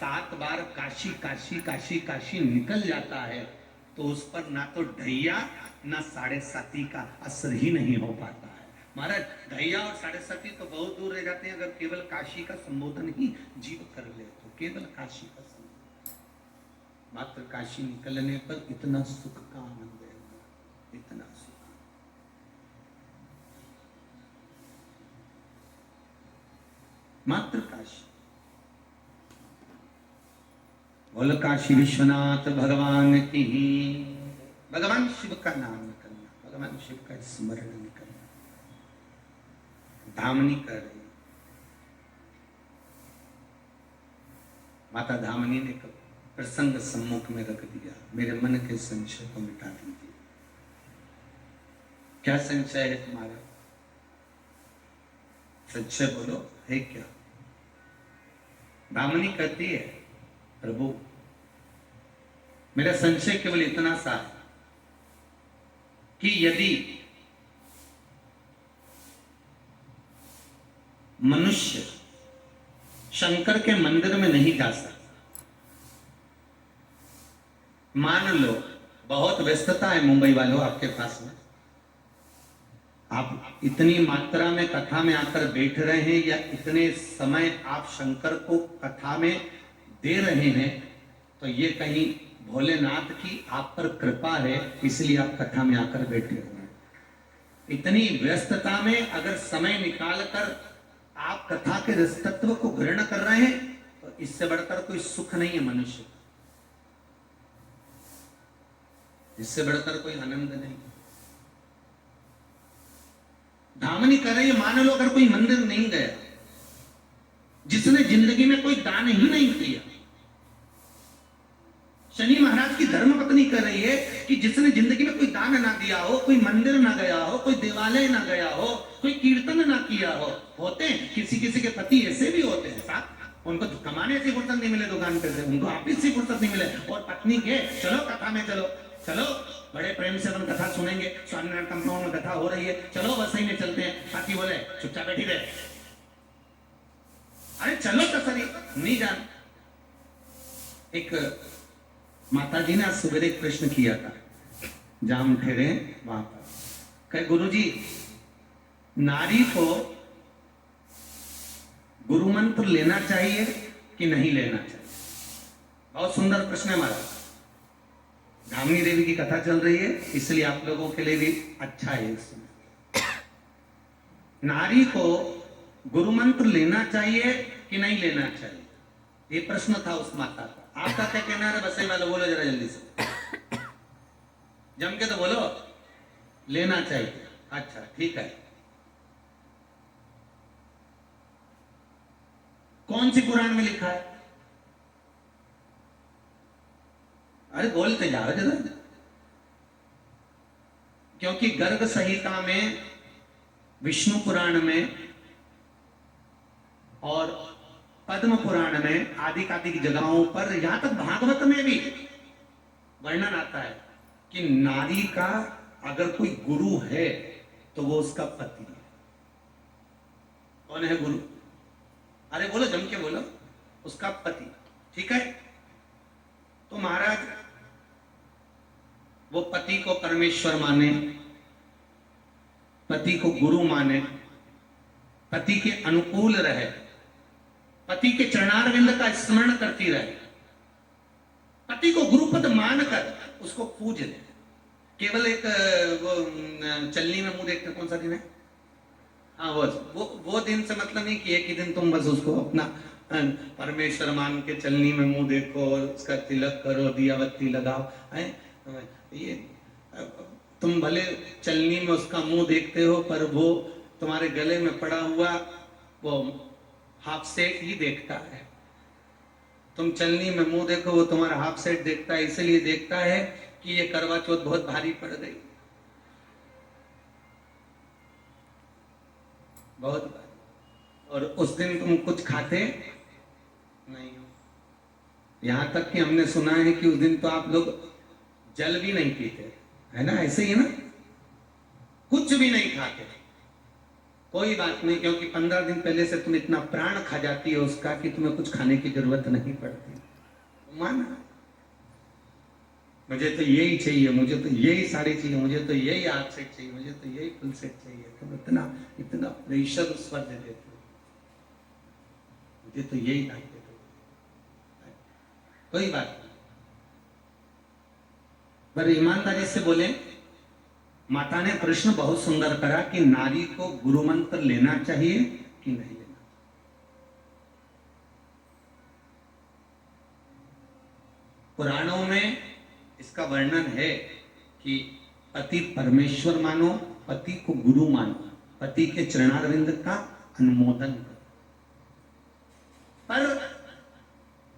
7 बार काशी काशी काशी काशी निकल जाता है तो उस पर ना तो ढैया ना 7.5 का असर ही नहीं हो पाता है। महाराज ढैया और 7.5 तो बहुत दूर रह जाते हैं अगर केवल काशी का संबोधन ही जीव कर ले तो। केवल काशी का संबोधन, मात्र काशी निकलने पर इतना सुख का आनंद है, इतना सुख। मात्र काशी। बोल काशी विश्वनाथ भगवान की। भगवान शिव का नाम करना, भगवान शिव का स्मरण करना, धामनी कर रही। माता धामनी ने प्रसंग सम्मुख में रख दिया, मेरे मन के संशय को मिटा दीजिए। क्या संशय है तुम्हारा? सच्चे बोलो, है क्या? धामनी कहती है, प्रभु मेरा संशय केवल इतना सा है कि यदि मनुष्य शंकर के मंदिर में नहीं जा सकता, मान लो बहुत व्यस्तता है मुंबई वालों आपके पास में, आप इतनी मात्रा में कथा में आकर बैठ रहे हैं या इतने समय आप शंकर को कथा में दे रहे हैं, तो ये कहीं भोलेनाथ की आप पर कृपा है, इसलिए आप कथा में आकर बैठे हुए हैं। इतनी व्यस्तता में अगर समय निकालकर आप कथा के रस तत्व को ग्रहण कर रहे हैं तो इससे बढ़कर कोई सुख नहीं है मनुष्य, इससे बढ़कर कोई आनंद नहीं। धामनी कर रही है, मान लो अगर कोई मंदिर नहीं गया, जिसने जिंदगी में कोई दान ही नहीं किया, शनि महाराज की धर्मपत्नी कर रही है कि जिसने जिंदगी में कोई दान ना दिया हो, कोई मंदिर ना गया हो, कोई देवालय ना गया हो, कोई कीर्तन ना किया हो। होते हैं किसी किसी के पति ऐसे भी होते हैं साहब, उनको कमाने से फुर्सत नहीं मिले दुकान पे से, उनको ऑफिस से फुर्सत नहीं मिले, और पत्नी के चलो कथा में चलो, चलो बड़े प्रेम से अपन कथा सुनेंगे, स्वामीनारायण कंपाउंड में कथा हो रही है, चलो बस ही में चलते हैं। पति बोले चुपचाप बैठी रहे, अरे चलो तो सही नहीं जान। एक माता जी ने सुबह एक प्रश्न किया था, जहां हम ठहरे वहां पर, कहे गुरुजी नारी को गुरु मंत्र लेना चाहिए कि नहीं लेना चाहिए? बहुत सुंदर प्रश्न है हमारा। धामनी देवी की कथा चल रही है, इसलिए आप लोगों के लिए भी अच्छा है। नारी को गुरु मंत्र लेना चाहिए कि नहीं लेना चाहिए, ये प्रश्न था उस माता का। आपका क्या कहना है बसई वाले? बोलो जरा जल्दी से, जम के तो बोलो। लेना चाहिए, अच्छा ठीक है। कौन सी पुराण में लिखा है? अरे बोलते जाओ जरा, क्योंकि गर्ग संहिता में, विष्णु पुराण में और पद्म पुराण में आदि आदि की जगहों पर, यहां तक भागवत में भी वर्णन आता है कि नारी का अगर कोई गुरु है तो वो उसका पति है। कौन है गुरु? अरे बोलो जम के बोलो, उसका पति। ठीक है, तो महाराज वो पति को परमेश्वर माने, पति को गुरु माने, पति के अनुकूल रहे, पति के चरणारविंद का स्मरण करती रहे, पति को गुरुपद मानकर उसको पूज ले। केवल एक वो चलनी में मुंह देखते, कौन सा दिन है? हाँ वो दिन से मतलब नहीं कि एक ही दिन तुम बस उसको अपना परमेश्वर मान के चलनी में मुंह देखो और उसका तिलक करो, दिया बत्ती लगाओ। ये तुम भले चलनी में उसका मुंह देखते हो, पर वो तुम्हारे गले में पड़ा हुआ वो हाफ सेट ही देखता है। तुम चलनी में मुंह देखो, वो तुम्हारा हाफ सेट देखता है, इसलिए देखता है कि ये करवा चौथ बहुत भारी पड़ गई, बहुत भारी। और उस दिन तुम कुछ खाते नहीं हो। यहां तक कि हमने सुना है कि उस दिन तो आप लोग जल भी नहीं पीते, है ना? ऐसे ही ना, कुछ भी नहीं खाते। कोई बात नहीं, क्योंकि 15 दिन पहले से तुम इतना प्राण खा जाती हो उसका कि तुम्हें कुछ खाने की जरूरत नहीं पड़ती। माना मुझे तो यही चाहिए, मुझे तो यही साड़ी चाहिए, मुझे तो यही हाथ सेट चाहिए, मुझे तो यही फुल सेट चाहिए, तुम इतना इतना प्रेशर उस पर दे देते हो, मुझे तो यही लाइक देते हो। कोई बात नहीं, पर ईमानदारी से बोले, माता ने प्रश्न बहुत सुंदर करा कि नारी को गुरु मंत्र लेना चाहिए कि नहीं लेना। पुराणों में इसका वर्णन है कि पति परमेश्वर मानो, पति को गुरु मानो, पति के चरणारविंद का अनुमोदन करो। पर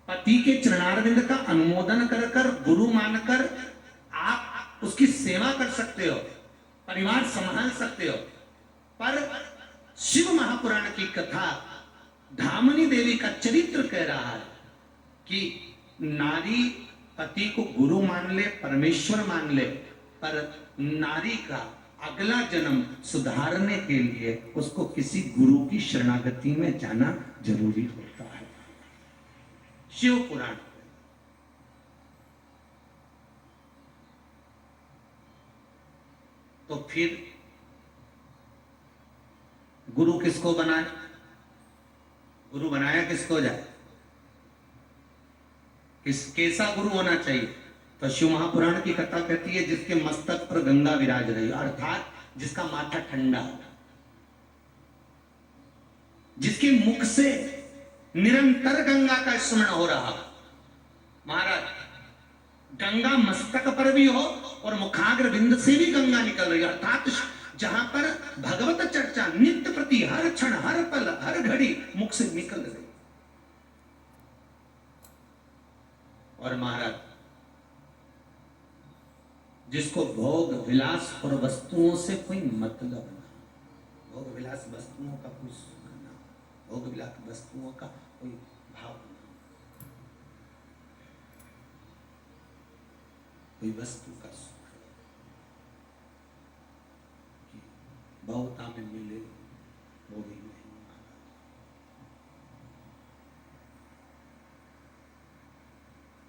पति के चरणारविंद का अनुमोदन कर कर गुरु मानकर आप उसकी सेवा कर सकते हो, परिवार संभाल सकते हो। पर शिव महापुराण की कथा धामनी देवी का चरित्र कह रहा है कि नारी पति को गुरु मान ले, परमेश्वर मान ले, पर नारी का अगला जन्म सुधारने के लिए उसको किसी गुरु की शरणागति में जाना जरूरी होता है। शिव पुराण। तो फिर गुरु किसको बनाए? गुरु बनाया किसको जाए? कैसा गुरु होना चाहिए? तो शिव महापुराण की कथा कहती है जिसके मस्तक पर गंगा विराज रही, अर्थात जिसका माथा ठंडा, जिसके मुख से निरंतर गंगा का स्मरण हो रहा। महाराज, गंगा मस्तक पर भी हो और मुखाग्र बिंद से भी गंगा निकल रही, अर्थात जहां पर भगवत चर्चा नित्य प्रति हर क्षण हर पल हर घड़ी मुख से निकल रही। और महाराज, जिसको भोग विलास और वस्तुओं से कोई मतलब ना, भोग विलास वस्तुओं का कोई सुख ना, भोग विलास वस्तुओं का कोई भाव ना, कोई वस्तु का सुख कि बहुता में मिले वो भी नहीं।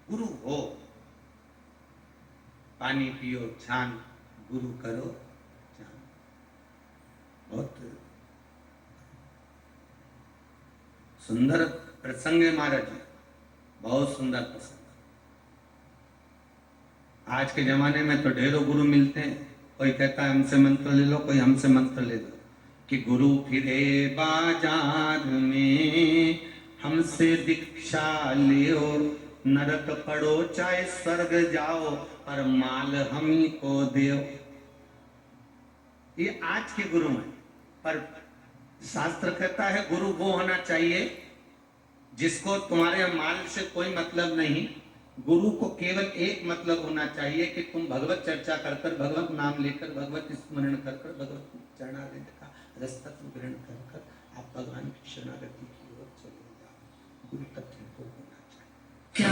गुरु हो, पानी पियो छान, गुरु करो जान। बहुत सुंदर प्रसंग है महाराज जी, बहुत सुंदर प्रसंग। आज के जमाने में तो ढेरों गुरु मिलते हैं, कोई कहता है हमसे मंत्र ले लो, कोई हमसे मंत्र ले लो, कि गुरु फिरे बाजार में हमसे दीक्षा लियो, नरक पड़ो चाहे स्वर्ग जाओ, पर माल हम ही को देओ। ये आज के गुरु हैं, पर शास्त्र कहता है गुरु वो होना चाहिए जिसको तुम्हारे माल से कोई मतलब नहीं। गुरु को केवल एक मतलब होना चाहिए कि तुम भगवत चर्चा कर कर, भगवत नाम लेकर, भगवत स्मरण कर कर, भगवत चरणारविंद का रसतत्व ग्रहण कर कर आप भगवान की शरणागति की ओर चले जाओ। गुरु तत्व को होना चाहिए। क्या